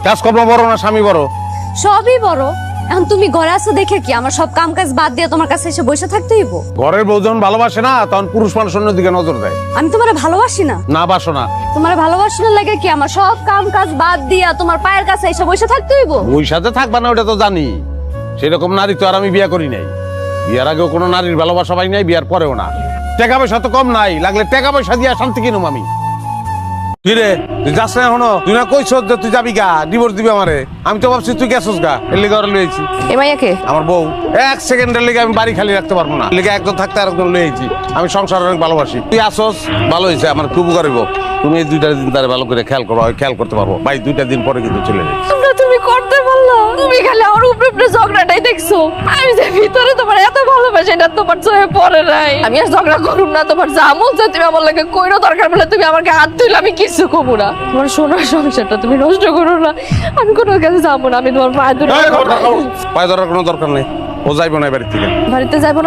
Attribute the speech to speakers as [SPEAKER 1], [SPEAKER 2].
[SPEAKER 1] কাজকর্ম বড় না স্বামী বড়?
[SPEAKER 2] সবই বড়। এখন তুমি ঘরে আছো দেখে কি আমার সব কাম কাজ বাদ দিয়ে তোমার কাছে এসে বসে থাকতে হইব?
[SPEAKER 1] ঘরের বউ যখন ভালোবাসে না তখন পুরুষ মানুষ অন্য দিকে নজর দেয়।
[SPEAKER 2] আমি তোমারে ভালোবাসি না?
[SPEAKER 1] না বাসো না।
[SPEAKER 2] তোমার ভালোবাসি না লাগে কি আমার সব কাম কাজ বাদ দিয়া তোমার পায়ের কাছে এসে বসে থাকতে হইব?
[SPEAKER 1] ওই সাথে থাকবা না ওটা তো জানি। সেরকম নারী তো আর আমি বিয়ে করি নাই। বিয়ার আগেও কোনো নারীর ভালোবাসা পাই নাই, বিয়ার পরেও না। টাকা পয়সা তো কম নাই, লাগলে টাকা পয়সা দিয়ে শান্তি কিনুম আমি। কি রে তুই যাস না এখনো? তুই না কইছ যে তুই যাবি গা, ডিভোর্স দিবি আমারে। আমি তো ভাবছি তুই গেছস গা, এর লিগে ওরা লইছি।
[SPEAKER 2] এ মাইয়াকে
[SPEAKER 1] আমার বউ। এক সেকেন্ডের লিগে আমি বাড়ি খালি রাখতে পারবো না, লিগে একজন থাকতে আর একজন লইছি। আমি সংসার অনেক ভালোবাসি। তুই আসস ভালো হয়েছে, আমার খুব গরিব। তুমি এই 2টা দিন তারে ভালো করে খেয়াল করো, খেয়াল করতে পারবো ভাই। 2টা দিন পরে কিন্তু চলে যাই।
[SPEAKER 2] তোমরা তুমি করতে পারলা? তুমি খালি আমার উপরে উপরে ঝগড়াটাই দেখছো। আমি যে ভিতরে তোমার এত ভালোবাসি এটা তোমার চোখে পড়ে নাই। আমি আর ঝগড়া করুম না, তোমার যা মন চায় তুমি আমার লাগে কইরো, দরকার বলে তুমি আমাকে হাত তুইলে আমি কিছু কমু না। তোমার সোনার সংসারটা তুমি নষ্ট করো না। আমি কোনো কাছে যাবো না, আমি তোমার পায়ে ধরে।
[SPEAKER 1] পায়ে ধরার কোনো দরকার নেই, ও যাইবো না বাড়ি থেকে।
[SPEAKER 2] বাড়িতে যাবো না